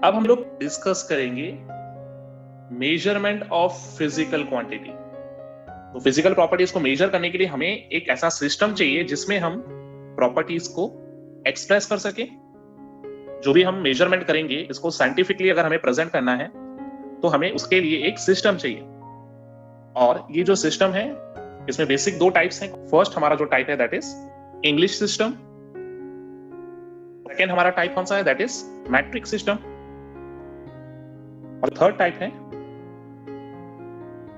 अब हम लोग डिस्कस करेंगे मेजरमेंट ऑफ फिजिकल क्वांटिटी। तो फिजिकल प्रॉपर्टीज को मेजर करने के लिए हमें एक ऐसा सिस्टम चाहिए जिसमें हम प्रॉपर्टीज को एक्सप्रेस कर सके। जो भी हम मेजरमेंट करेंगे इसको साइंटिफिकली अगर हमें प्रेजेंट करना है तो हमें उसके लिए एक सिस्टम चाहिए। और ये जो सिस्टम है इसमें बेसिक दो टाइप्स हैं। फर्स्ट हमारा जो टाइप है that is English system. Second हमारा टाइप कौन सा है दैट इज मैट्रिक सिस्टम। और थर्ड टाइप है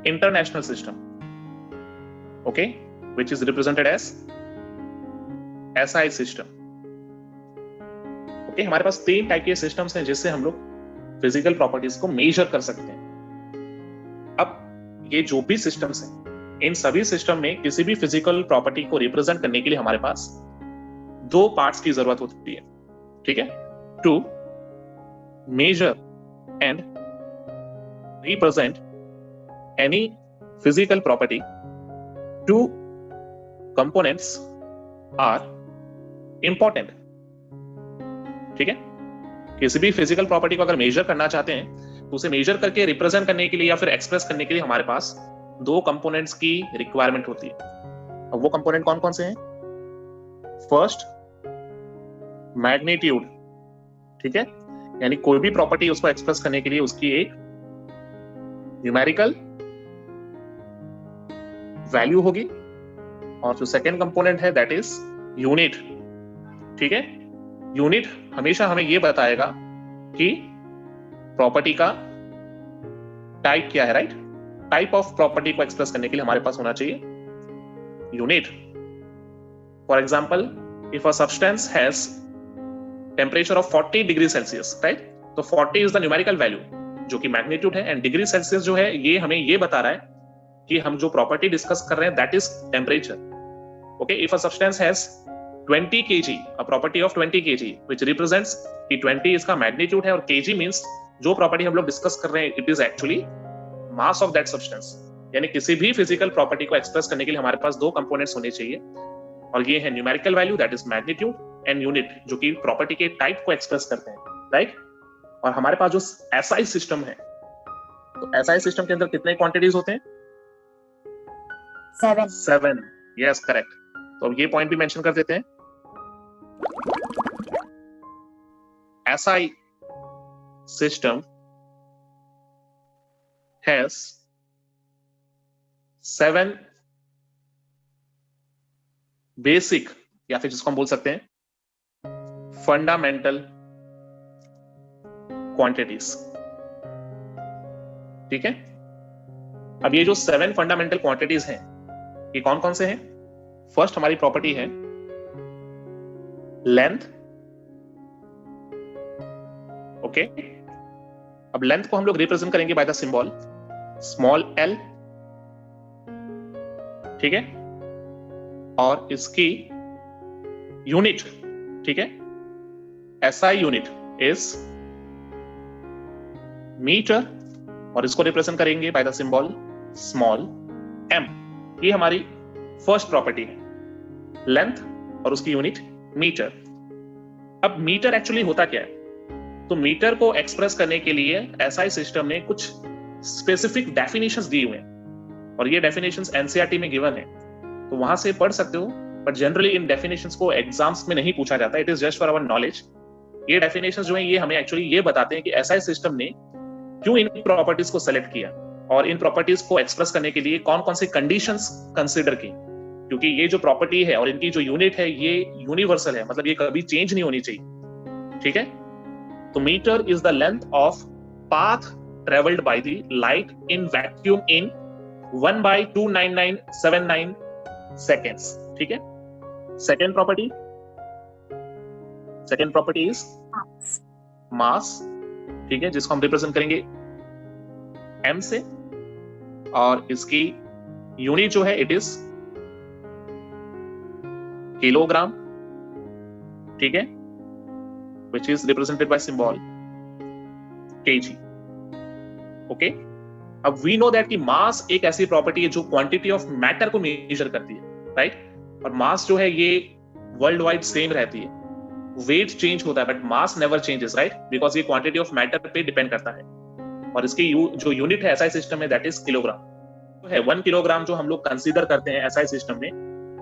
international system, okay, which is represented as SI system. Okay, हमारे पास तीन टाइप के सिस्टम्स हैं जिससे हम लोग फिजिकल प्रॉपर्टीज को मेजर कर सकते हैं। अब ये जो भी सिस्टम्स हैं इन सभी सिस्टम में किसी भी फिजिकल प्रॉपर्टी को रिप्रेजेंट करने के लिए हमारे पास दो पार्ट्स की जरूरत होती है, ठीक है, to measure and represent any physical property. Two components are important, ठीक है। किसी भी फिजिकल प्रॉपर्टी को अगर मेजर करना चाहते हैं तो उसे मेजर करके रिप्रेजेंट करने के लिए या फिर एक्सप्रेस करने के लिए हमारे पास दो कंपोनेंट्स की रिक्वायरमेंट होती है। अब वो कंपोनेंट कौन कौन से हैं? फर्स्ट मैग्नीट्यूड, ठीक है, यानी कोई भी प्रॉपर्टी उसको एक्सप्रेस करने के लिए उसकी एक न्यूमेरिकल वैल्यू होगी। और जो सेकेंड कंपोनेंट है दैट इज यूनिट, ठीक है। यूनिट हमेशा हमें यह बताएगा कि प्रॉपर्टी का टाइप क्या है, राइट। टाइप ऑफ प्रॉपर्टी को एक्सप्रेस करने के लिए हमारे पास होना चाहिए unit. For example, if a substance has temperature of 40 degree Celsius, right, तो 40 इज द न्यूमेरिकल वैल्यू जो कि मैग्नीट्यूड है, एंड डिग्री सेल्सियस जो है ये हमें ये बता रहा है कि हम जो प्रॉपर्टी डिस्कस कर रहे हैं that is temperature. Okay, if a substance has 20 kg, a property of 20 kg which represents कि 20 इसका मैग्नीट्यूड है और kg मींस जो प्रॉपर्टी हम लोग डिस्कस कर रहे हैं it is actually mass of that substance. यानी किसी भी फिजिकल प्रॉपर्टी को एक्सप्रेस करने के लिए हमारे पास दो कंपोनेंट्स होने चाहिए, और ये है numerical value that is magnitude and unit जो कि प्रॉपर्टी के टाइप को एक्सप्रेस करते हैं, राइट। और हमारे पास जो SI सिस्टम है, तो SI सिस्टम के अंदर कितने क्वांटिटीज होते हैं? 7। Yes, correct. तो अब ये पॉइंट भी मेंशन कर देते हैं। SI system has 7 बेसिक, या फिर जिसको हम बोल सकते हैं फंडामेंटल क्वांटिटीज, ठीक है। अब ये जो 7 फंडामेंटल क्वांटिटीज हैं ये कौन कौन से हैं? फर्स्ट हमारी प्रॉपर्टी है लेंथ, ओके। अब लेंथ को हम लोग रिप्रेजेंट करेंगे by the symbol small l, ठीक है, और इसकी यूनिट, ठीक है, SI यूनिट इज मीटर, और इसको रिप्रेजेंट करेंगे by the symbol small m। ये हमारी फर्स्ट प्रॉपर्टी है, लेंथ और उसकी यूनिट मीटर। अब मीटर एक्चुअली होता क्या है? तो मीटर को एक्सप्रेस करने के लिए SI सिस्टम ने कुछ स्पेसिफिक डेफिनेशंस दी हुए हैं, और ये डेफिनेशंस NCERT में गिवन है, तो वहां से पढ़ सकते हो। बट जनरली इन डेफिनेशंस को एग्जाम्स में नहीं पूछा जाता, it is just for our knowledge. ये डेफिनेशंस जो है ये हमें एक्चुअली ये बताते हैं कि SI सिस्टम ने क्यों इन प्रॉपर्टीज को सेलेक्ट किया और इन प्रॉपर्टीज को एक्सप्रेस करने के लिए कौन कौन सी कंडीशंस कंसीडर की। क्योंकि ये जो प्रॉपर्टी है और इनकी जो यूनिट है ये यूनिवर्सल है, मतलब ये कभी चेंज नहीं होनी चाहिए, ठीक है। तो metre is the length of path travelled by the light in vacuum in 1/29979 seconds, ठीक है। सेकेंड प्रॉपर्टी इज मास, ठीक है, जिसको हम रिप्रेजेंट करेंगे m से, और इसकी यूनिट जो है इट इज किलोग्राम, ठीक है, which is represented by symbol kg, okay। अब we know that कि मास एक ऐसी प्रॉपर्टी है जो क्वांटिटी ऑफ मैटर को मेजर करती है, राइट। और मास जो है ये वर्ल्ड वाइड सेम रहती है, वेट चेंज होता है but mass never changes, right, because ये क्वांटिटी ऑफ मैटर पे डिपेंड करता है। और इसकी जो यूनिट है एसआई सिस्टम में दैट इज किलोग्राम, तो है 1 किलोग्राम जो हम लोग कंसीडर करते हैं एसआई सिस्टम में,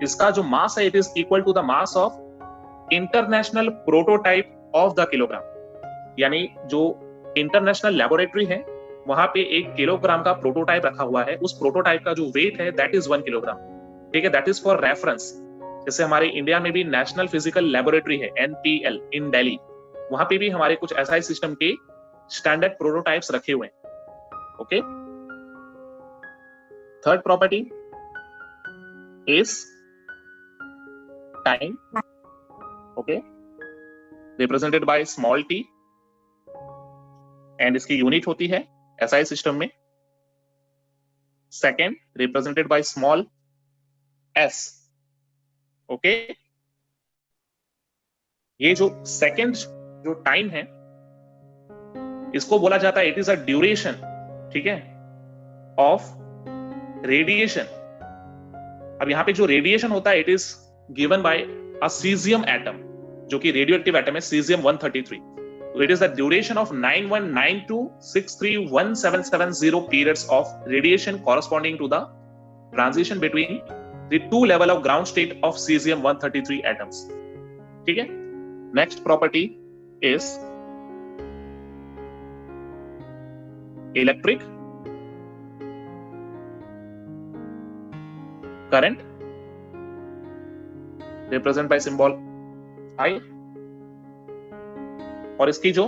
इसका जो मास है it is equal to the mass of international prototype of the kilogram. यानी जो इंटरनेशनल लेबोरेटरी है वहां पे 1 किलोग्राम का प्रोटोटाइप रखा हुआ है, उस प्रोटोटाइप का जो वेट है दैट इज 1 किलोग्राम। ठीक है, दैट इज फॉर रेफरेंस। जैसे हमारे इंडिया में भी नेशनल फिजिकल लेबोरेटरी है एनपीएल इन दिल्ली, वहां पे भी हमारे कुछ एसआई सिस्टम के स्टैंडर्ड प्रोटोटाइप्स रखे हुए हैं। Okay, third property is time. Okay, represented by small T, and इसकी यूनिट होती है एसआई सिस्टम में। Second, represented by small S. Okay, ये जो सेकेंड जो टाइम है इसको बोला जाता है इट इज अ ड्यूरेशन, ठीक है, ऑफ रेडिएशन। अब यहां पे जो रेडिएशन होता है it is given by a caesium atom, जो कि रेडियो एक्टिव एटम है caesium 133। So it is the duration of 9192631770 periods of radiation corresponding to the transition between the two level of ground state of cesium 133 atoms. ठीक है, next property is electric current represented by symbol I, और इसकी जो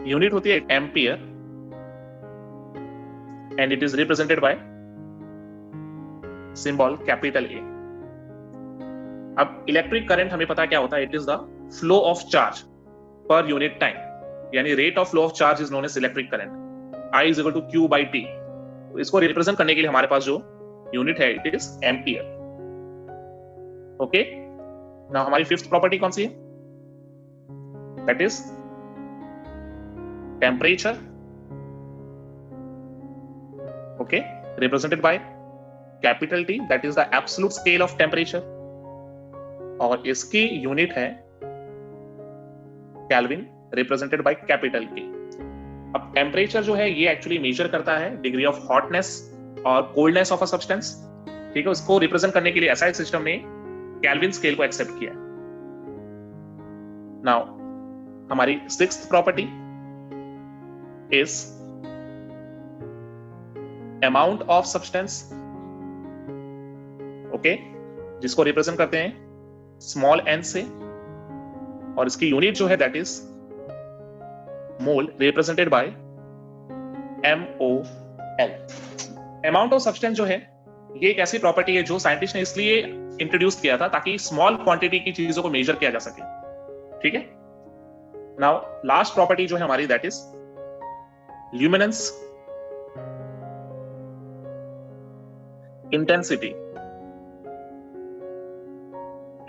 unit होती है ampere, and it is represented by symbol capital A. अब electric current हमें पता क्या होता है, it is the flow of charge per unit time, यानी rate of flow of charge is known as electric current. I is equal to Q by T. इसको represent करने के लिए हमारे पास जो यूनिट है it is ampere. Okay, now हमारी फिफ्थ प्रॉपर्टी कौन सी है, that is temperature. Okay, represented by capital T, that is the absolute scale of temperature, और इसकी यूनिट है kelvin, represented by capital K। अब टेम्परेचर जो है ये एक्चुअली मेजर करता है डिग्री ऑफ हॉटनेस और कोल्डनेस ऑफ अ सब्सटेंस। ठीक है, उसको रिप्रेजेंट करने के लिए एसआई सिस्टम ने केल्विन स्केल को एक्सेप्ट किया। नाउ हमारी sixth property is amount of substance, okay, जिसको रिप्रेजेंट करते हैं स्मॉल n से, और इसकी यूनिट जो है that is mole, represented by MOL। Amount of substance जो है ये एक ऐसी प्रॉपर्टी है जो साइंटिस्ट ने इसलिए इंट्रोड्यूस किया था ताकि स्मॉल क्वांटिटी की चीजों को मेजर किया जा सके। ठीक है, नाउ लास्ट प्रॉपर्टी जो है हमारी दैट इज luminance intensity।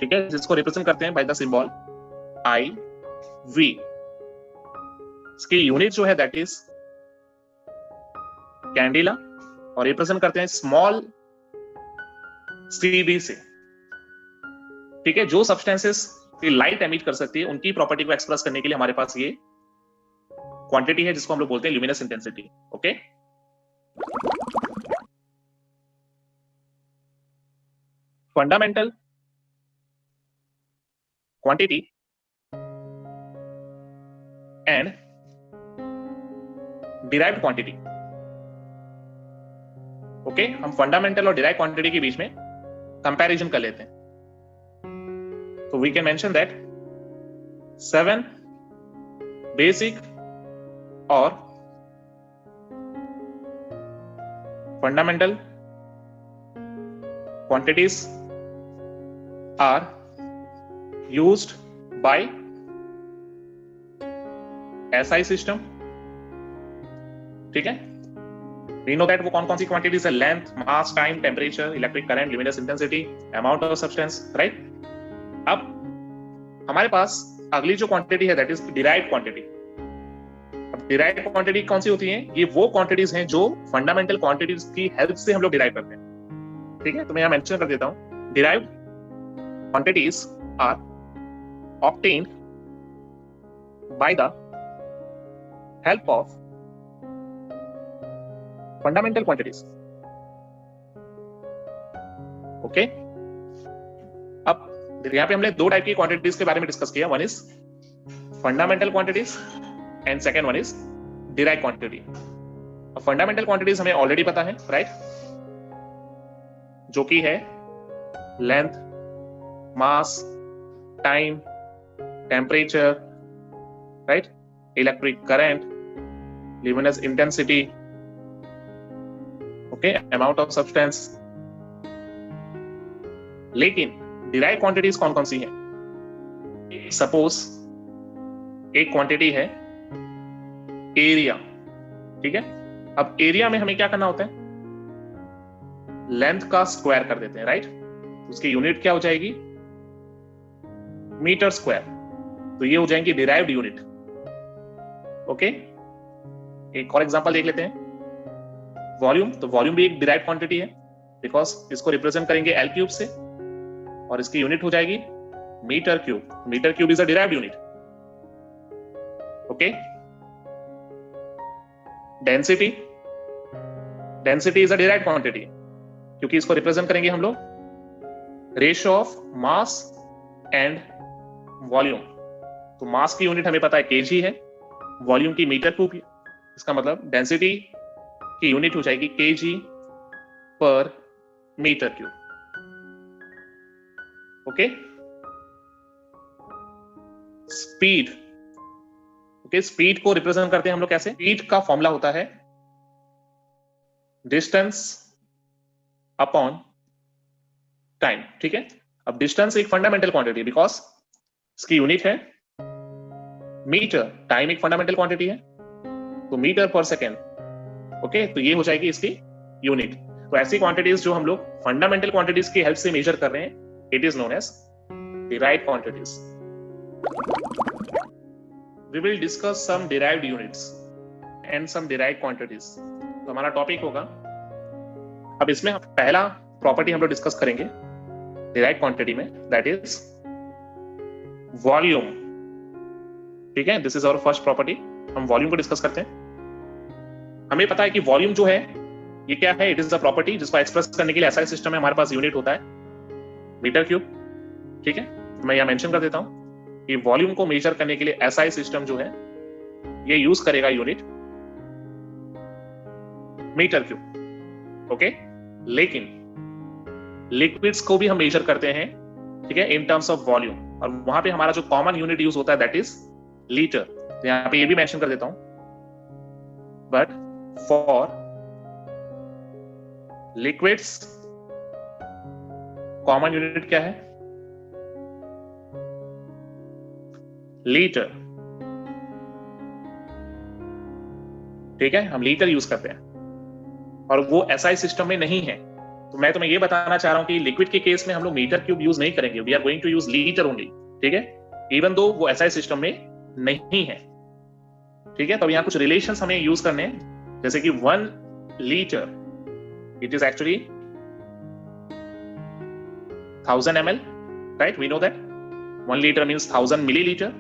ठीक है, जिसको रिप्रेजेंट करते हैं बाय द सिंबल IV। इसकी यूनिट जो है दैट इज कैंडिला, और रिप्रेजेंट करते हैं स्मॉल CV से। ठीक है, जो सब्सटेंसेस की लाइट एमिट कर सकती है उनकी प्रॉपर्टी को एक्सप्रेस करने के लिए हमारे पास ये क्वांटिटी है जिसको हम लोग बोलते हैं luminous intensity. Okay, fundamental quantity and derived quantity. Okay, हम फंडामेंटल और डिराइव्ड क्वांटिटी के बीच में कंपैरिजन कर लेते हैं। तो we can mention that 7 basic और fundamental quantities are used by SI system। ठीक है, we know that वो कौन कौन सी क्वांटिटीज है, length, mass, time, temperature, electric current, luminous intensity, amount of substance, right. अब हमारे पास अगली जो क्वांटिटी है that is derived quantity. Derived quantity कौन सी होती हैं, ये वो क्वांटिटीज हैं जो फंडामेंटल क्वांटिटीज की हेल्प से हम लोग डिराइव करते हैं। ठीक है, तो मैं यहां मेंशन कर देता हूं, derived quantities are obtained by the help of fundamental quantities. Okay अब यहाँ पे हमने दो टाइप की क्वांटिटीज के बारे में डिस्कस किया. One is fundamental quantities and second one is derived quantity. अब फंडामेंटल क्वांटिटीज हमें ऑलरेडी पता है, राइट? जो कि है length, mass, time, temperature, right, electric current, luminous intensity, okay, amount of substance. लेकिन डिराइव क्वांटिटीज कौन कौन सी हैं? सपोज एक क्वांटिटी है एरिया, ठीक है? अब एरिया में हमें क्या करना होता है? लेंथ का स्क्वायर कर देते हैं, राइट? उसकी यूनिट क्या हो जाएगी? Metre square. तो ये हो जाएंगी डिराइव्ड यूनिट. ओके, एक और एग्जांपल देख लेते हैं. वॉल्यूम. तो वॉल्यूम भी एक डिराइव्ड क्वांटिटी है बिकॉज इसको रिप्रेजेंट करेंगे एल क्यूब से और इसकी यूनिट हो जाएगी metre cube. Metre cube is a derived unit. Okay, density. Density is a derived quantity क्योंकि इसको रिप्रेजेंट करेंगे हम लोग ratio of mass and volume. तो मास की यूनिट हमें पता है केजी है, वॉल्यूम की मीटर क्यूब है. इसका मतलब डेंसिटी की यूनिट हो जाएगी KG per metre cube. Okay, speed. Okay, speed को रिप्रेजेंट करते हैं हम लोग कैसे? स्पीड का फॉर्मूला होता है डिस्टेंस अपॉन टाइम. ठीक है, अब डिस्टेंस एक फंडामेंटल क्वांटिटी बिकॉज इसकी यूनिट है मीटर. टाइम एक फंडामेंटल क्वांटिटी है तो मीटर पर सेकेंड. ओके, तो ये हो जाएगी इसकी यूनिट. तो ऐसी क्वांटिटीज जो हम लोग फंडामेंटल क्वांटिटीज की हेल्प से मेजर कर रहे हैं, it is known as derived quantities. We will discuss some derived units and some derived quantities. तो हमारा टॉपिक होगा, अब इसमें पहला प्रॉपर्टी हम लोग डिस्कस करेंगे डिराइव्ड क्वांटिटी में, दैट इज वॉल्यूम. ठीक है, this is our first property. हम वॉल्यूम को डिस्कस करते हैं. हमें पता है कि वॉल्यूम जो है ये क्या है? इट इज अ प्रॉपर्टी जिसको एक्सप्रेस करने के लिए ऐसा सिस्टम है, हमारे पास यूनिट होता है मीटर क्यूब. ठीक है, तो मैं यहां मेंशन कर देता हूं कि वॉल्यूम को मेजर करने के लिए ऐसा सिस्टम जो है ये यूज करेगा यूनिट मीटर क्यूब. ओके, लेकिन लिक्विड्स को भी हम मेजर करते हैं, ठीक है, इन टर्म्स ऑफ वॉल्यूम. और वहां पे हमारा जो कॉमन यूनिट यूज होता है दैट इज लीटर. तो यहां पे ये भी मेंशन कर देता हूं. But for liquids common unit क्या है? लीटर. ठीक है, हम लीटर यूज करते हैं और वो एसआई सिस्टम में नहीं है. तो मैं तुम्हें ये बताना चाह रहा हूं कि लिक्विड के केस में हम लोग मीटर क्यूब यूज नहीं करेंगे. We are going to use litre only. ठीक है, इवन दो वो एसआई सिस्टम में नहीं है. ठीक है, तो यहां कुछ रिलेशंस हमें यूज करने हैं, जैसे कि 1 litre it is actually 1000 ml, right? We know that 1 litre means 1000 millilitre.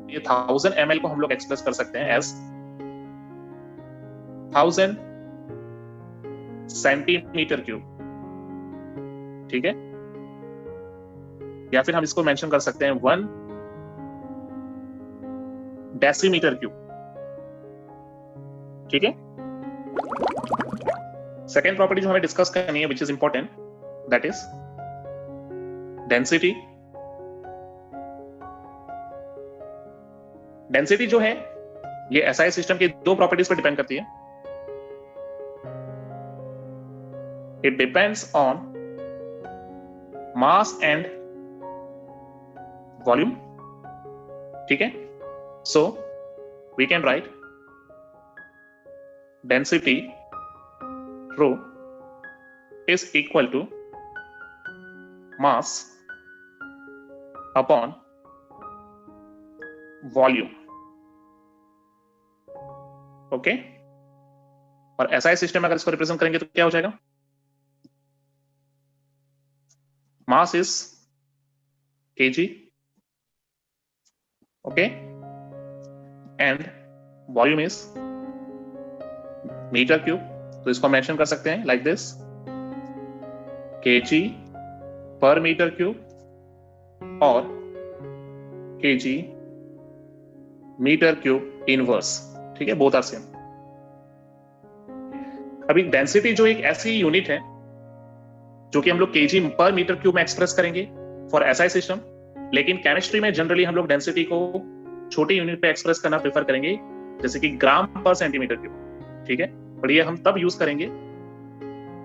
ये 1000 ml को हम लोग एक्सप्रेस कर सकते हैं एज 1000 सेंटीमीटर क्यूब. ठीक है, या फिर हम इसको मेंशन कर सकते हैं 1 डेसीमीटर क्यूब. ठीक है, सेकेंड प्रॉपर्टी जो हमें डिस्कस करनी है which is important, that is density. Density जो है ये एसआई सिस्टम की दो प्रॉपर्टीज पर डिपेंड करती है. It depends on mass and volume. ठीक है, so we can write density rho is equal to mass upon volume. Okay, और एसआई सिस्टम अगर इसको रिप्रेजेंट करेंगे तो क्या हो जाएगा? Mass is KG. Okay, and volume is metre cube. तो इसको मेंशन कर सकते हैं like this, kg per metre cube और kg मीटर क्यूब इनवर्स। ठीक है, बोथ आर सेम। अभी डेंसिटी जो एक ऐसी यूनिट है जो कि हम लोग kg पर मीटर क्यूब में एक्सप्रेस करेंगे फॉर एसआई सिस्टम, लेकिन केमिस्ट्री में जनरली हम लोग डेंसिटी को छोटी यूनिट पे एक्सप्रेस करना प्रेफर करेंगे, जैसे कि ग्राम पर सेंटीमीटर क्यूब। ठीक है, और ये हम तब यूज करेंगे,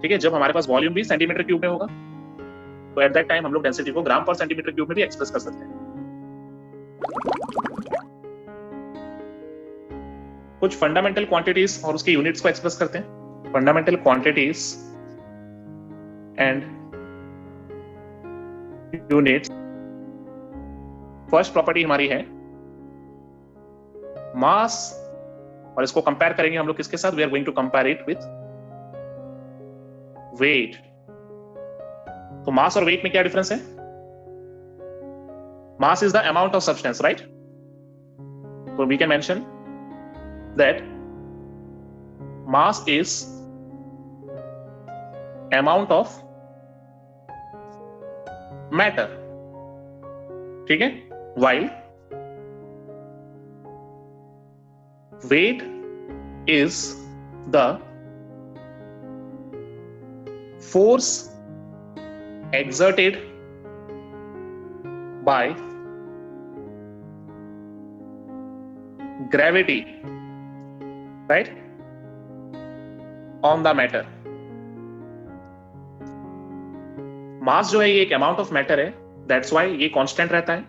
ठीक है, जब हमारे पास वॉल्यूम भी सेंटीमीटर क्यूब में होगा। तो एट दैट टाइम हम लोग डेंसिटी को ग्राम पर सेंटीमीटर क्यूब में भी एक्सप्रेस कर सकते हैं। कुछ फंडामेंटल क्वांटिटीज और उसके यूनिट्स को एक्सप्रेस करते हैं। Fundamental quantities and units. First property हमारी है मास, और इसको कंपेयर करेंगे हम लोग किसके साथ? We are going to compare it with weight. तो मास और वेट में क्या डिफरेंस है? Mass is the amount of substance, right? तो we can mention that mass is amount of matter. ठीक है, while weight is the force exerted by gravity, right, on the matter. मास जो है ये एक अमाउंट ऑफ मैटर है, that's why ये constant रहता है,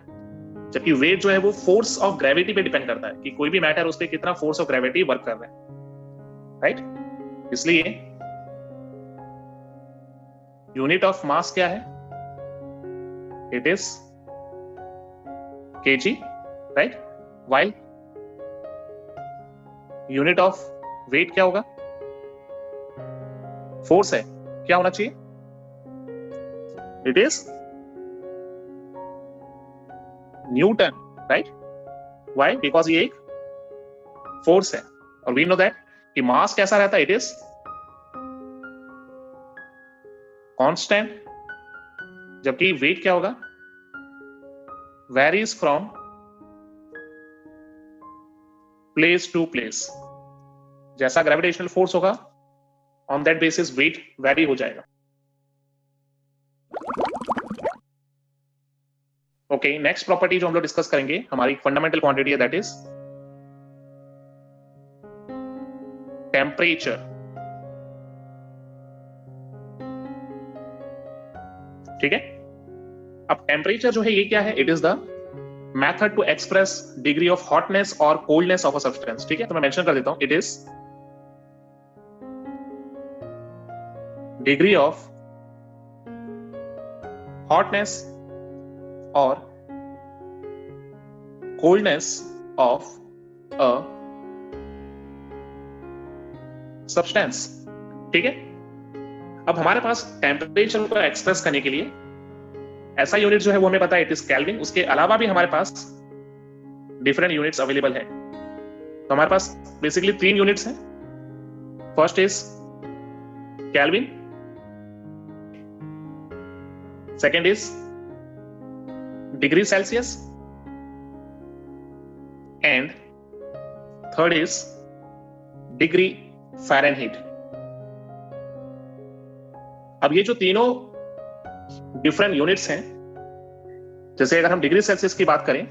जबकि वेट जो है वो फोर्स ऑफ ग्रेविटी पे डिपेंड करता है कि कोई भी मैटर उस पर कितना फोर्स ऑफ ग्रेविटी वर्क कर रहा है, राइट? इसलिए यूनिट ऑफ मास क्या है? It is kg, right? While unit of weight क्या होगा? फोर्स है, क्या होना चाहिए? It is newton, right? Why? Because ये एक फोर्स है, और वी नो दैट कि मास कैसा रहता है? इट इज कांस्टेंट, जबकि वेट क्या होगा? Varies from place to place. जैसा ग्रेविटेशनल फोर्स होगा on that basis weight vary हो जाएगा। ओके, नेक्स्ट प्रॉपर्टी जो हम लोग डिस्कस करेंगे हमारी फंडामेंटल क्वांटिटी है, दैट इज टेम्परेचर। ठीक है, अब टेम्परेचर जो है ये क्या है? It is the method to express degree of hotness और कोल्डनेस ऑफ अ सब्सटेंस। ठीक है, तो मैं मेंशन कर देता हूं, it is degree of hotness और कोल्डनेस ऑफ अ सब्सटेंस। ठीक है, अब हमारे पास टेम्परेचर को एक्सप्रेस करने के लिए ऐसा यूनिट जो है वो हमें पता है, इट इज केल्विन। उसके अलावा भी हमारे पास डिफरेंट यूनिट्स अवेलेबल है। तो हमारे पास बेसिकली 3 यूनिट्स हैं। First is kelvin, second is degree Celsius, and third is degree Fahrenheit. अब ये जो तीनों डिफरेंट यूनिट्स हैं, जैसे अगर हम डिग्री सेल्सियस की बात करें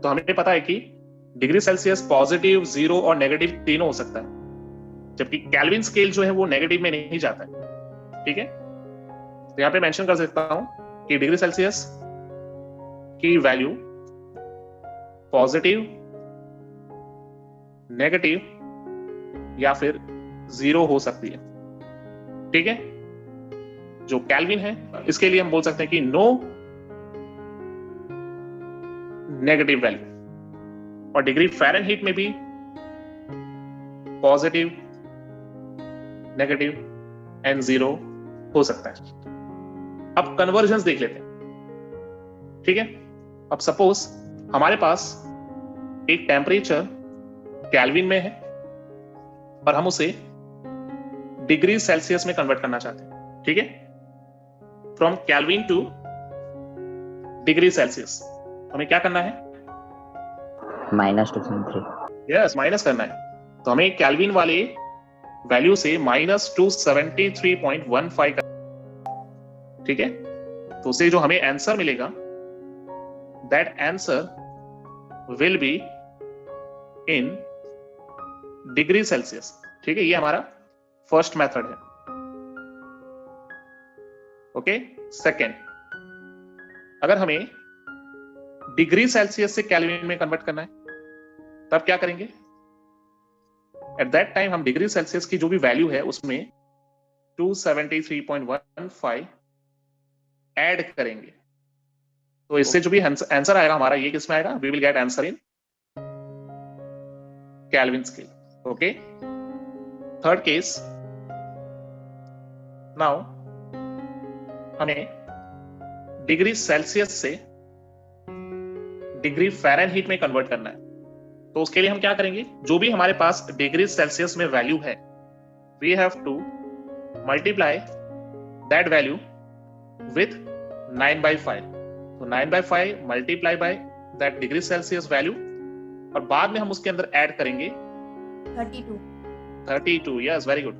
तो हमें पता है कि डिग्री सेल्सियस पॉजिटिव, 0 और नेगेटिव तीनों हो सकता है, जबकि केल्विन स्केल जो है वो नेगेटिव में नहीं जाता है। ठीक है, तो यहां पे मेंशन कर सकता हूं कि डिग्री सेल्सियस की वैल्यू पॉजिटिव, नेगेटिव या फिर 0 हो सकती है। ठीक है, जो केल्विन है इसके लिए हम बोल सकते हैं कि नो नेगेटिव वैल्यू, और डिग्री फ़ारेनहीट में भी पॉजिटिव, नेगेटिव एंड 0 हो सकता है। अब कन्वर्जन्स देख लेते हैं। ठीक है, अब सपोज हमारे पास एक टेम्परेचर केल्विन में है और हम उसे डिग्री सेल्सियस में कन्वर्ट करना चाहते हैं, ठीक है, from kelvin two degree Celsius. हमें क्या करना है? -273। यस, माइनस करना है। तो हमें केल्विन वाले वैल्यू से -273.15 करना, ठीक है। तो उससे जो हमें आंसर मिलेगा, that answer will be in degree Celsius, ठीक है। ये हमारा फर्स्ट मेथड है। ओके, सेकेंड, अगर हमें डिग्री सेल्सियस से केल्विन में कन्वर्ट करना है, तब क्या करेंगे? एट दैट टाइम हम डिग्री सेल्सियस की जो भी वैल्यू है उसमें 273.15 ऐड करेंगे। तो इससे जो भी आंसर आएगा हमारा, ये किस में आएगा? We will get answer in kelvin scale. Okay, third case, now हमें डिग्री सेल्सियस से डिग्री फ़ारेनहीट में कन्वर्ट करना है। तो उसके लिए हम क्या करेंगे? जो भी हमारे पास डिग्री सेल्सियस में वैल्यू है, we have to multiply that value with 9/5। तो 9/5 multiply by that degree Celsius value, और बाद में हम उसके अंदर ऐड करेंगे 32। Yes, very good.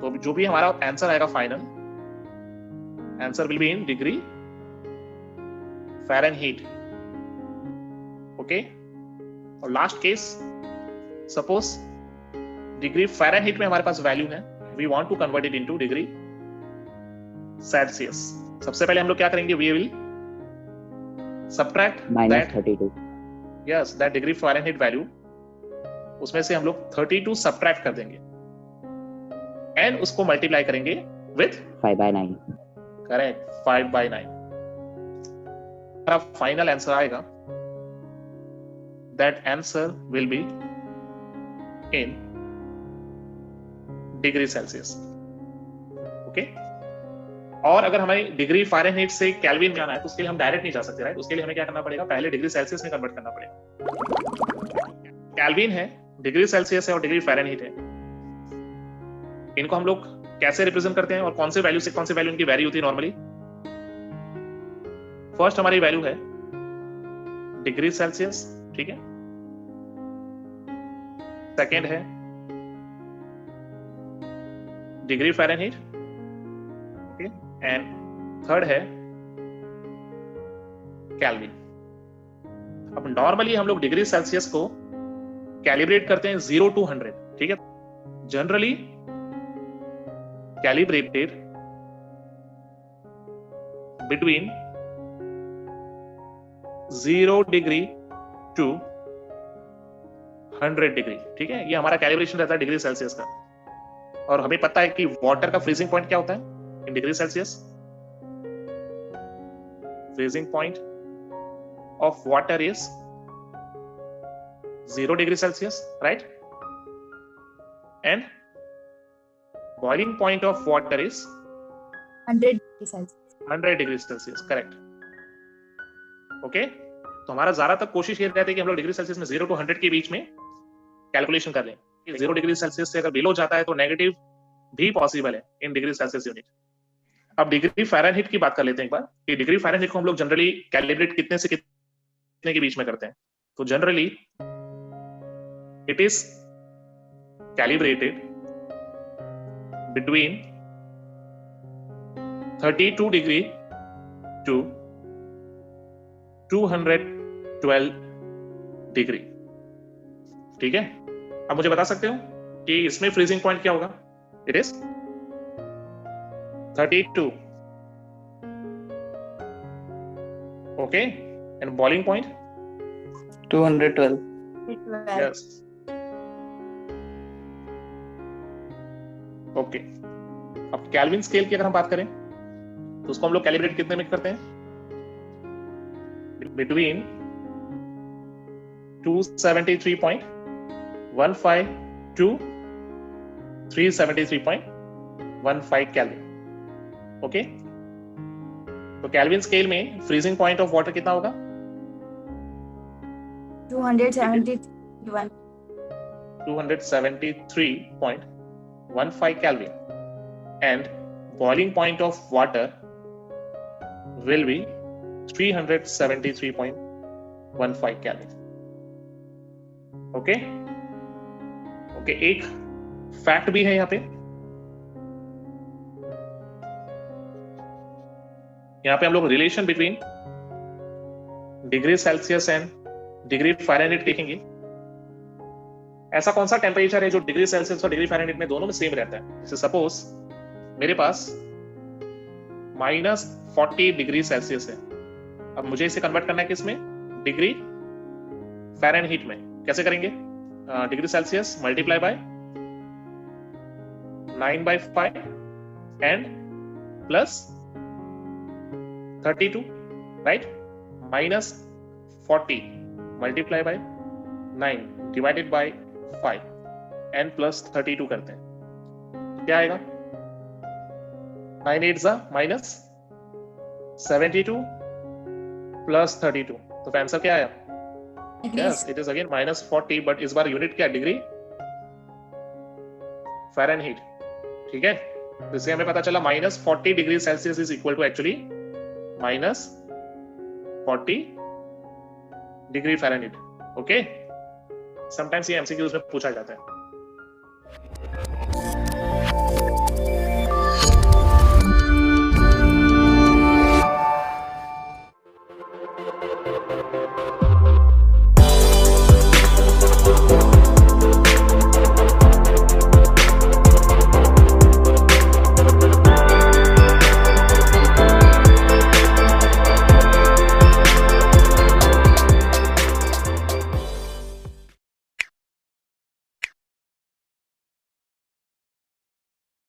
तो जो भी हमारा आंसर आएगा final, answer will be in degree Fahrenheit. Okay, और last case, suppose degree Fahrenheit में हमारे पास वैल्यू है, we want to convert it into degree Celsius. सबसे पहले हम लोग क्या करेंगे? We will subtract -32। Yes, that degree Fahrenheit value, उसमें से हम लोग 32 सबट्रैक्ट कर देंगे एंड उसको मल्टीप्लाई करेंगे विथ 5/9। करेक्ट, 5/9। फाइनल आंसर आएगा, that answer will be in degree Celsius. Okay, और अगर हमें डिग्री फ़ारेनहीट से केल्विन में आना है तो उसके लिए हम डायरेक्ट नहीं जा सकते, राइट? उसके लिए हमें क्या करना पड़ेगा? पहले डिग्री सेल्सियस में कन्वर्ट करना पड़ेगा। केल्विन है, डिग्री सेल्सियस है और डिग्री फ़ारेनहीट है। इनको हम लोग कैसे रिप्रेजेंट करते हैं और कौन से वैल्यू से कौन से वैल्यू इनकी वेरी होती है नॉर्मली? फर्स्ट हमारी वैल्यू है डिग्री सेल्सियस, ठीक है। सेकेंड है degree Fahrenheit, okay, and third है केल्विन। अब नॉर्मली हम लोग डिग्री सेल्सियस को कैलिब्रेट करते हैं 0 to 100, ठीक है। Generally calibrated between 0 degree to 100 degree, ठीक है। ये हमारा कैलिब्रेशन रहता है डिग्री सेल्सियस का। और हमें पता है कि वाटर का फ्रीजिंग पॉइंट क्या होता है in degree Celsius? Freezing point of water is 0 degree Celsius, right? And boiling point of water is 100 degree Celsius. 100 degree Celsius, correct. Okay, तो हमारा ज्यादातर कोशिश ये रहती है कि हम लोग डिग्री सेल्सियस में 0 to 100 के बीच में कैलकुलेशन कर लें। 0 डिग्री सेल्सियस से अगर बिलो जाता है तो नेगेटिव भी पॉसिबल है इन डिग्री सेल्सियस यूनिट। अब डिग्री फ़ारेनहीट की बात कर लेते हैं एक बार, कि डिग्री फ़ारेनहीट को हम लोग जनरली कैलिब्रेट कितने से कितने के बीच में करते हैं? तो generally it is calibrated between 32 degree to 212 degree, ठीक है। अब मुझे बता सकते हो कि इसमें फ्रीजिंग पॉइंट क्या होगा? It is 32, okay, and boiling point 212। Yes, okay. अब केल्विन स्केल की अगर हम बात करें तो उसको हम लोग कैलिब्रेट कितने में करते हैं? Between 273.15 to 373.15 kelvin, okay. तो केल्विन स्केल में फ्रीजिंग पॉइंट ऑफ वाटर कितना होगा? 271। 273.15 Kelvin, and boiling point of water will be 373.15 Kelvin. Okay okay, एक फैक्ट भी है यहाँ पे हम लोग relation between degree Celsius and degree Fahrenheit देखेंगे। ऐसा कौन सा टेम्परेचर है जो डिग्री सेल्सियस और डिग्री फ़ारेनहीट में दोनों में सेम रहता है? जैसे सपोज मेरे पास -40 डिग्री सेल्सियस है, अब मुझे इसे कन्वर्ट करना है किसमें? डिग्री फ़ारेनहीट में। कैसे करेंगे? Degree Celsius multiply by 9/5 and plus 32, right? -40 multiply by 9 divided by 5 and plus 32 करते हैं, क्या आएगा? 9 8 -72 प्लस 32, तो आंसर क्या आया? Yes, it is again -40, but इस बार यूनिट क्या? Degree Fahrenheit. ठीक है, तो इससे हमें पता चला -40 degree Celsius is equal to actually -40 degree Fahrenheit. Okay, sometimes ये एमसीक्यूज में पूछा जाता है।